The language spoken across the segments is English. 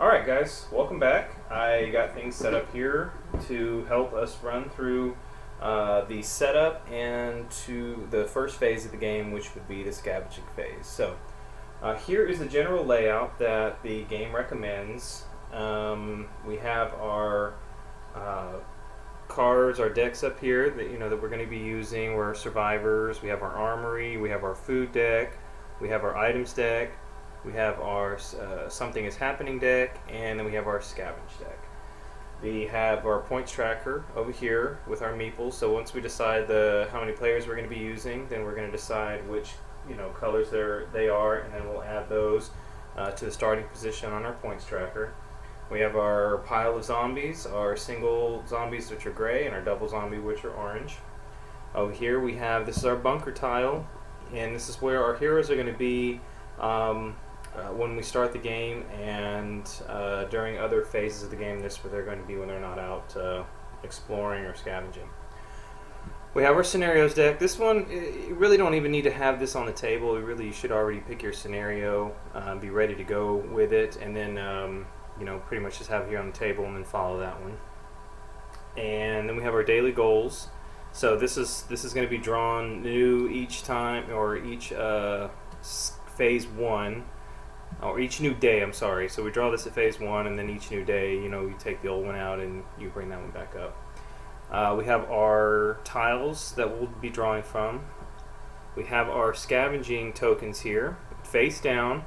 Alright guys, welcome back. I got things set up here to help us run through the setup and to the first phase of the game, which would be the scavenging phase. So here is the general layout that the game recommends. We have our cards, our decks up here that we're going to be using. We're survivors. We have our armory. We have our food deck. We have our items deck. We have our something is happening deck, and then we have our scavenge deck. We have our points tracker over here with our meeples. So once we decide how many players we're going to be using, then we're going to decide which colors they are, and then we'll add those to the starting position on our points tracker. We have our pile of zombies, our single zombies which are gray, and our double zombie which are orange. Over here we have, this is our bunker tile, and this is where our heroes are going to be when we start the game, and during other phases of the game. This is where they're going to be when they're not out exploring or scavenging. We have our scenarios deck. This one, you really don't even need to have this on the table. You should already pick your scenario, be ready to go with it, and then pretty much just have it here on the table and then follow that one. And then we have our daily goals. So this is going to be drawn new each time, or each phase one, or each new day, I'm sorry. So we draw this at phase one, and then each new day, you take the old one out and you bring that one back up. We have our tiles that we'll be drawing from. We have our scavenging tokens here, face down,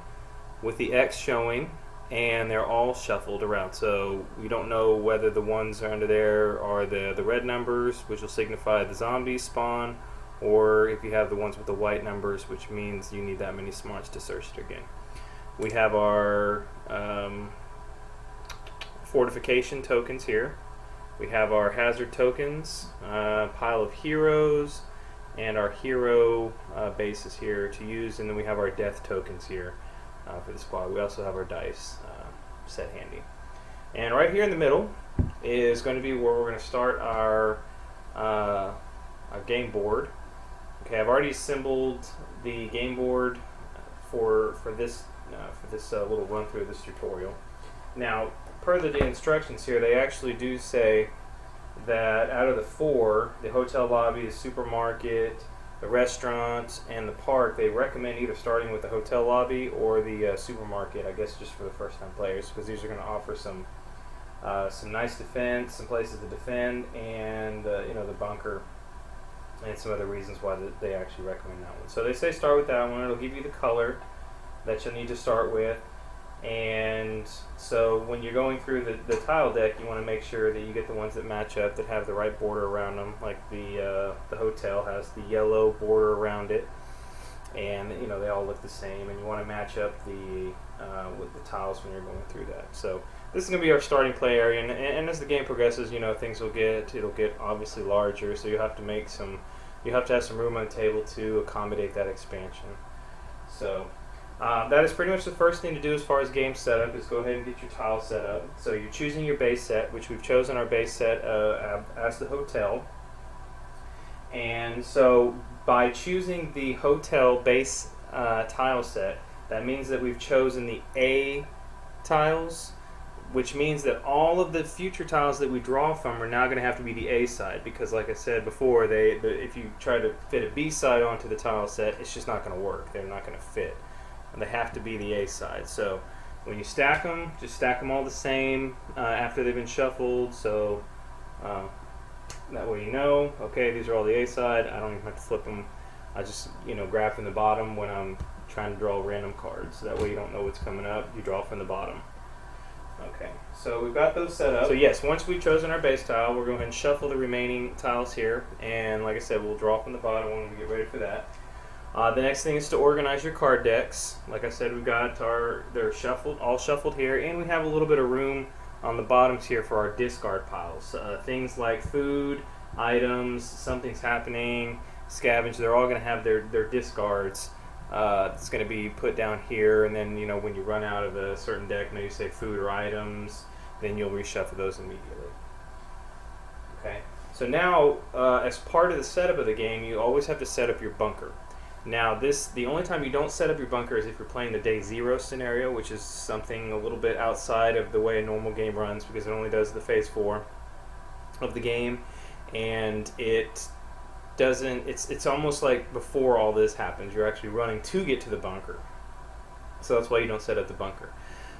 with the X showing, and they're all shuffled around. So we don't know whether the ones under there are the red numbers, which will signify the zombies spawn, or if you have the ones with the white numbers, which means you need that many smarts to search it again. We have our fortification tokens here. We have our hazard tokens, pile of heroes, and our hero bases here to use, and then we have our death tokens here for the squad. We also have our dice set handy. And right here in the middle is going to be where we're going to start our game board. Okay, I've already assembled the game board for this little run through of this tutorial. Now, per the instructions here, they actually do say that out of the four, the hotel lobby, the supermarket, the restaurant, and the park, they recommend either starting with the hotel lobby or the supermarket, I guess just for the first time players, because these are going to offer some nice defense, some places to defend, and the bunker, and some other reasons why they actually recommend that one. So they say start with that one. It'll give you the color that you'll need to start with. And so when you're going through the tile deck, you want to make sure that you get the ones that match up, that have the right border around them. Like the hotel has the yellow border around it, and they all look the same. And you want to match up with the tiles when you're going through that. So this is going to be our starting play area, and as the game progresses, things it'll get obviously larger. So you have to have some room on the table to accommodate that expansion. So that is pretty much the first thing to do as far as game setup, is go ahead and get your tile set up. So you're choosing your base set, which we've chosen our base set as the hotel. And so by choosing the hotel base tile set, that means that we've chosen the A tiles, which means that all of the future tiles that we draw from are now going to have to be the A side, because like I said before, if you try to fit a B side onto the tile set, it's just not going to work. They're not going to fit. And they have to be the A side. So when you stack them, just stack them all the same after they've been shuffled. So that way okay, these are all the A side. I don't even have to flip them. I just grab from the bottom when I'm trying to draw random cards. That way you don't know what's coming up. You draw from the bottom. Okay, so we've got those set up. So yes, once we've chosen our base tile, we're going to go ahead and shuffle the remaining tiles here. And like I said, we'll draw from the bottom when we get ready for that. The next thing is to organize your card decks. Like I said, we've got they're shuffled, all shuffled here, and we have a little bit of room on the bottoms here for our discard piles. Things like food, items, something's happening, scavenge, they're all going to have their discards. It's going to be put down here, and then when you run out of a certain deck, you say food or items, then you'll reshuffle those immediately. Okay. So now, as part of the setup of the game, you always have to set up your bunker. Now, the only time you don't set up your bunker is if you're playing the day 0 scenario, which is something a little bit outside of the way a normal game runs, because it only does the phase 4 of the game, and it doesn't. It's almost like before all this happens, you're actually running to get to the bunker. So that's why you don't set up the bunker.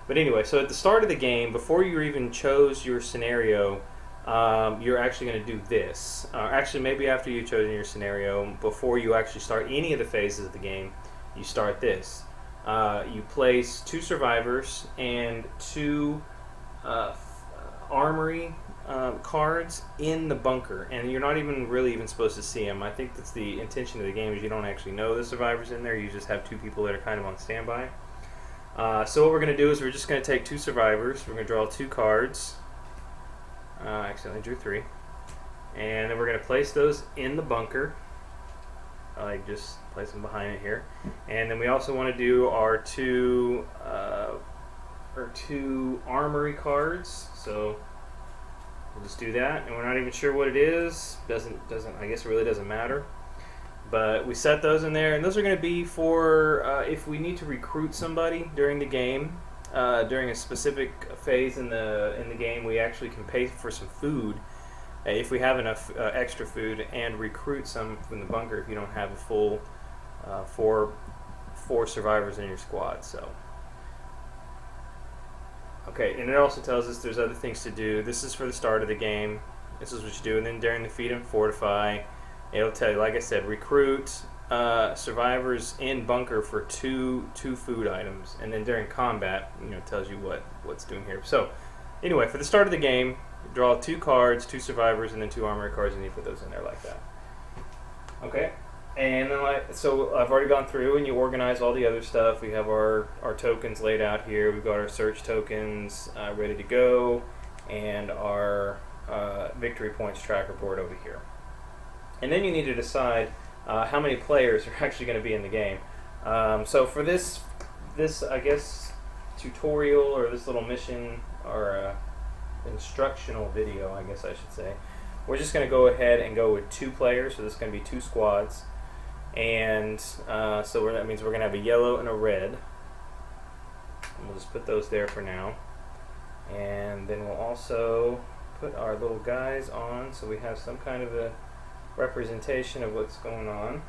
But anyway, so at the start of the game, before you even chose your scenario, you're actually going to do this. Actually, maybe after you've chosen your scenario, before you actually start any of the phases of the game, you start this. You place 2 survivors and 2 armory cards in the bunker, and you're not even really supposed to see them. I think that's the intention of the game, is you don't actually know the survivors in there. You just have 2 people that are kind of on standby. So what we're going to do is we're just going to take 2 survivors. We're going to draw 2 cards. I accidentally drew 3. And then we're going to place those in the bunker. Like, just place them behind it here. And then we also want to do our 2 armory cards. So we'll just do that. And we're not even sure what it is. I guess it really doesn't matter. But we set those in there, and those are going to be for if we need to recruit somebody during the game. During a specific phase in the game, we actually can pay for some food if we have enough extra food, and recruit some from the bunker if you don't have a full 4 survivors in your squad. So, okay, and it also tells us there's other things to do. This is for the start of the game. This is what you do, and then during the feed and fortify, it'll tell you, like I said, recruit survivors in bunker for 2 food items, and then during combat, it tells you what's doing here. So, anyway, for the start of the game, draw 2 cards, 2 survivors, and then 2 armory cards, and you put those in there like that. Okay, and then so I've already gone through, and you organize all the other stuff. We have our tokens laid out here. We've got our search tokens ready to go, and our victory points tracker board over here. And then you need to decide how many players are actually going to be in the game. So for this I guess tutorial, or this little mission, or instructional video, I guess I should say, we're just going to go ahead and go with 2 players. So this is going to be 2 squads, and so that means we're going to have a yellow and a red. And we'll just put those there for now, and then we'll also put our little guys on, so we have some kind of a representation of what's going on,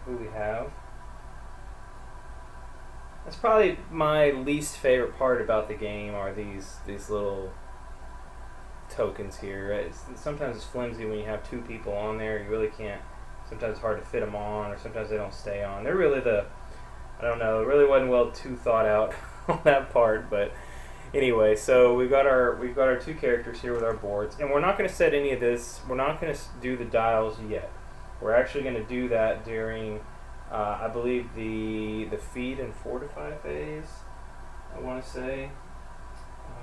who we have. That's probably my least favorite part about the game, are these little tokens here. Sometimes it's flimsy when you have 2 people on there. You really can't. Sometimes it's hard to fit them on, or sometimes they don't stay on. They're really I don't know. It really wasn't too thought out on that part, but. Anyway, so we've got our 2 characters here with our boards, and we're not going to set any of this. We're not going to do the dials yet. We're actually going to do that during, I believe, the feed and fortify phase. I want to say.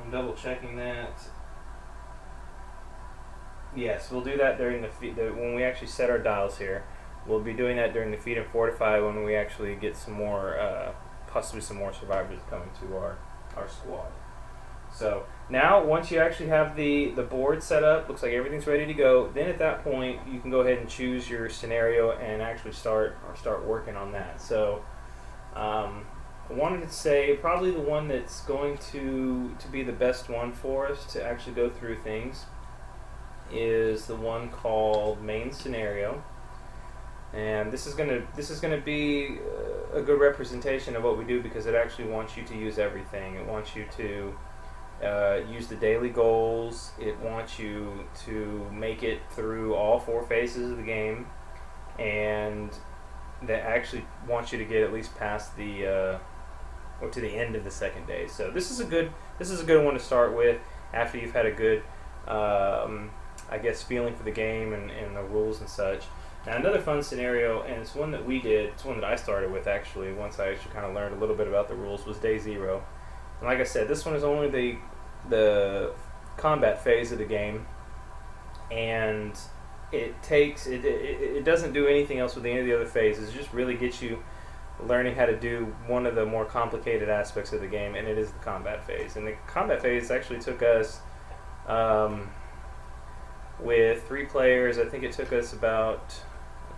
I'm double checking that. Yes, we'll do that during the feed. When we actually set our dials here, we'll be doing that during the feed and fortify, when we actually get some more, possibly some more survivors coming to our squad. So now, once you actually have the board set up, looks like everything's ready to go, then at that point you can go ahead and choose your scenario and actually start working on that. So I wanted to say probably the one that's going to be the best one for us to actually go through things is the one called main scenario. And this is gonna be a good representation of what we do, because it actually wants you to use everything. It wants you to use the daily goals. It wants you to make it through all 4 phases of the game, and that actually wants you to get at least past or to the end of the 2nd day. So this is a good one to start with after you've had a good I guess feeling for the game and the rules and such. Now, another fun scenario, and it's one that we did, it's one that I started with actually, once I actually kind of learned a little bit about the rules, was Day 0. And like I said, this one is only the combat phase of the game, and it doesn't do anything else with any of the other phases. It just really gets you learning how to do one of the more complicated aspects of the game, and it is the combat phase. And the combat phase actually took us, with 3 players, I think it took us about,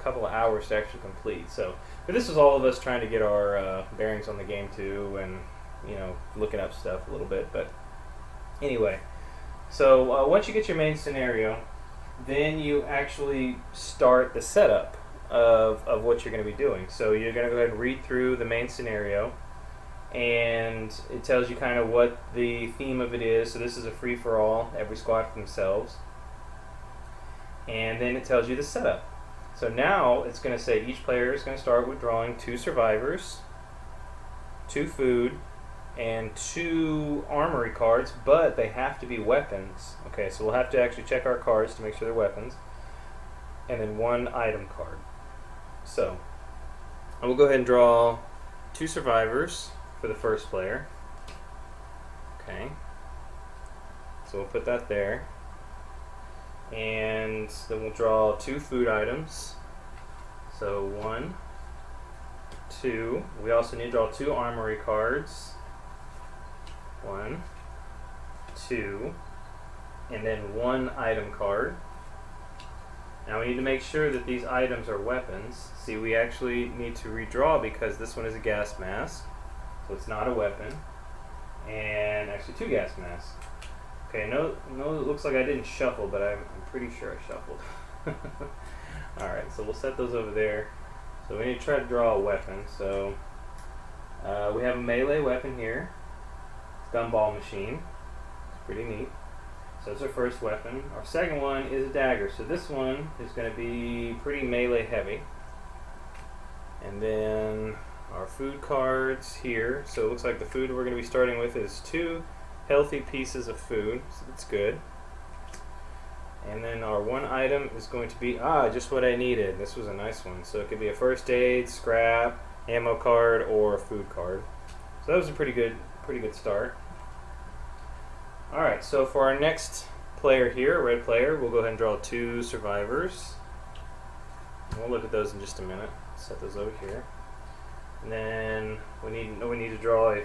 couple of hours to actually complete. So, but this was all of us trying to get our bearings on the game too, and looking up stuff a little bit. But anyway, so once you get your main scenario, then you actually start the setup of what you're going to be doing. So you're going to go ahead and read through the main scenario, and it tells you kind of what the theme of it is. So this is a free-for-all, every squad for themselves. And then it tells you the setup. So now it's going to say each player is going to start with drawing 2 survivors, 2 food, and 2 armory cards, but they have to be weapons. Okay, so we'll have to actually check our cards to make sure they're weapons. And then 1 item card. So I will go ahead and draw 2 survivors for the first player. Okay, so we'll put that there. And then we'll draw 2 food items. So 1, 2. We also need to draw 2 armory cards. 1, 2, and then 1 item card. Now we need to make sure that these items are weapons. See, we actually need to redraw because this one is a gas mask, so it's not a weapon. And actually 2 gas masks. Okay, no, it looks like I didn't shuffle, but I'm pretty sure I shuffled. Alright, so we'll set those over there. So we need to try to draw a weapon. So we have a melee weapon here. It's gumball machine. It's pretty neat. So that's our first weapon. Our second one is a dagger. So this one is going to be pretty melee heavy. And then our food cards here. So it looks like the food we're going to be starting with is 2 healthy pieces of food, so that's good. And then our 1 item is going to be just what I needed. This was a nice one. So it could be a first aid, scrap, ammo card, or a food card. So that was a pretty good start. Alright, so for our next player here, red player, we'll go ahead and draw 2 survivors. And we'll look at those in just a minute. Set those over here. And then we need to draw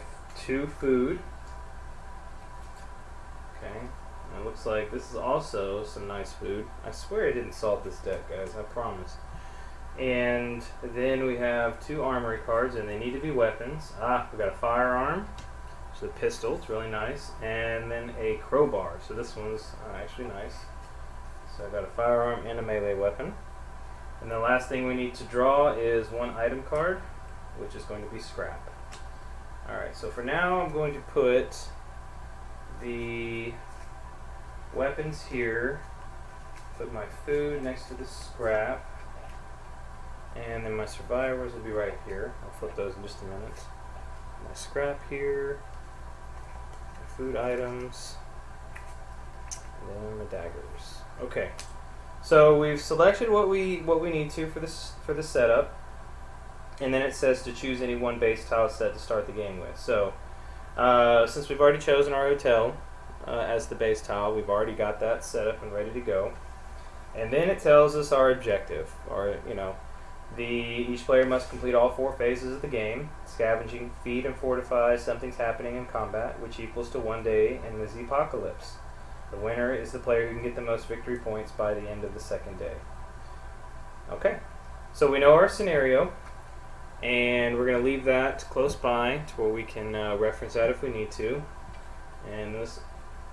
2 food. Okay, and it looks like this is also some nice food. I swear I didn't salt this deck, guys, I promise. And then we have 2 armory cards, and they need to be weapons. We got a firearm, so a pistol, it's really nice, and then a crowbar. So this one's actually nice. So I got a firearm and a melee weapon. And the last thing we need to draw is 1 item card, which is going to be scrap. Alright, so for now I'm going to put the weapons here, put my food next to the scrap, and then my survivors will be right here. I'll flip those in just a minute. My scrap here, my food items, and then the daggers. Okay, so we've selected what we need to for this setup, and then it says to choose any 1 base tile set to start the game with. So since we've already chosen our hotel as the base tile, we've already got that set up and ready to go. And then it tells us our objective, each player must complete all 4 phases of the game: scavenging, feed, and fortify. Something's happening in combat, which equals to 1 day in the Zpocalypse. The winner is the player who can get the most victory points by the end of the 2nd day. Okay, so we know our scenario, and we're going to leave that close by to where we can reference that if we need to. And this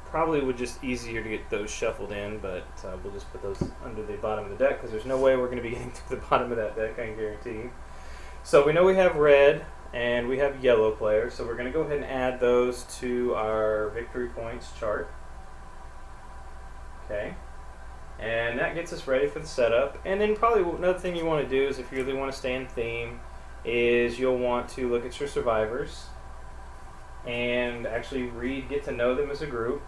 probably would just easier to get those shuffled in, but we'll just put those under the bottom of the deck because there's no way we're going to be getting to the bottom of that deck, I can guarantee you. So we know we have red and we have yellow players, so we're going to go ahead and add those to our victory points chart. Okay, and that gets us ready for the setup. And then probably another thing you want to do is, if you really want to stay in theme, is you'll want to look at your survivors and actually get to know them as a group.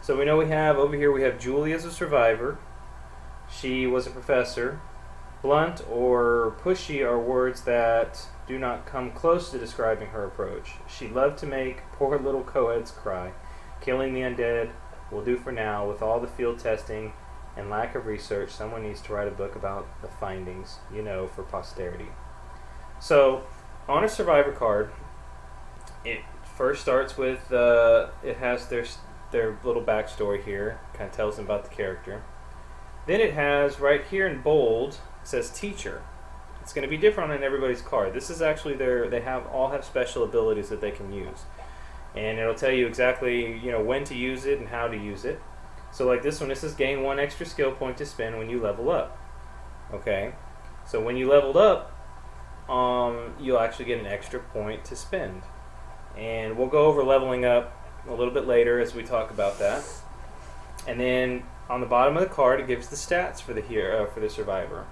So we know we have over here, we have Julie as a survivor. She was a professor. Blunt or pushy are words that do not come close to describing her approach. She loved to make poor little co-eds cry. Killing the undead will do for now. With all the field testing and lack of research, someone needs to write a book about the findings, for posterity. So on a survivor card, it first starts with, it has their little backstory here, kind of tells them about the character. Then it has, right here in bold, says teacher. It's going to be different on everybody's card. This is actually all have special abilities that they can use, and it'll tell you exactly when to use it and how to use it. So like this one, this is gain 1 extra skill point to spend when you level up. Okay, so when you leveled up, you'll actually get an extra point to spend, and we'll go over leveling up a little bit later as we talk about that. And then on the bottom of the card, it gives the stats for the survivor.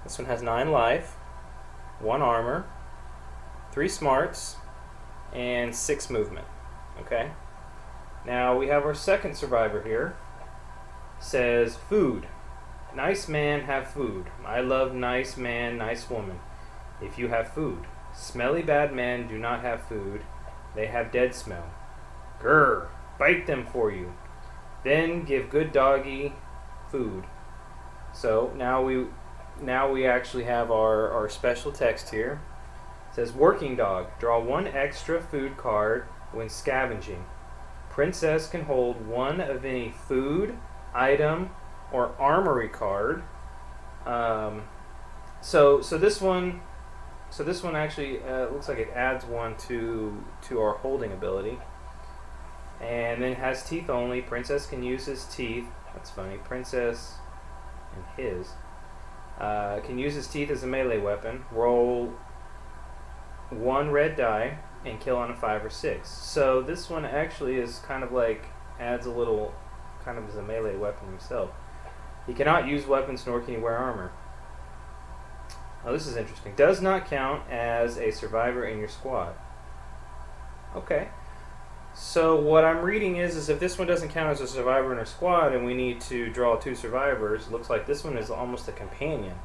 This one has 9 life, 1 armor, 3 smarts, and 6 movement. Okay. Now we have our second survivor here. Says food. Nice man have food. I love nice man, nice woman. If you have food. Smelly bad men do not have food. They have dead smell. Grr, bite them for you. Then give good doggy food. So now we actually have our special text here. It says working dog. Draw 1 extra food card when scavenging. Princess can hold 1 of any food, item, or armory card. So this one actually looks like it adds 1 to our holding ability. And then it has teeth only. Princess can use his teeth. That's funny. Princess and his can use his teeth as a melee weapon. Roll 1 red die and kill on a 5 or 6. So this one actually is kind of like adds a little kind of as a melee weapon himself. He cannot use weapons nor can he wear armor. Oh, this is interesting. Does not count as a survivor in your squad. Okay. So what I'm reading is if this one doesn't count as a survivor in our squad and we need to draw 2 survivors, it looks like this one is almost a companion.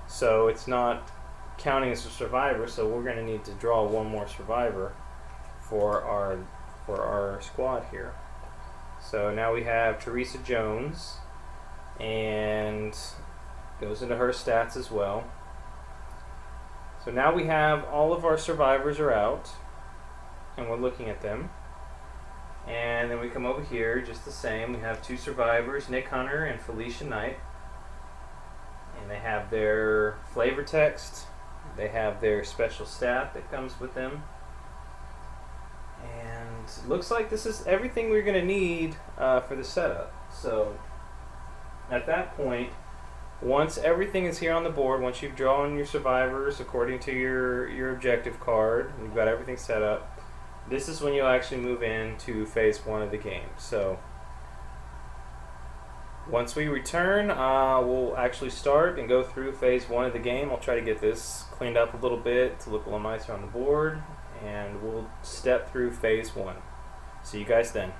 So it's not counting as a survivor, so we're going to need to draw 1 more survivor for our squad here. So now we have Teresa Jones, and goes into her stats as well. So now we have all of our survivors are out, and we're looking at them. And then we come over here, just the same. We have 2 survivors, Nick Hunter and Felicia Knight. And they have their flavor text. They have their special stat that comes with them. And it looks like this is everything we're going to need for the setup. So at that point, once everything is here on the board, once you've drawn your survivors according to your objective card, and you've got everything set up, this is when you'll actually move into phase 1 of the game. So once we return, we'll actually start and go through phase 1 of the game. I'll try to get this cleaned up a little bit to look a little nicer on the board, and we'll step through phase 1. See you guys then.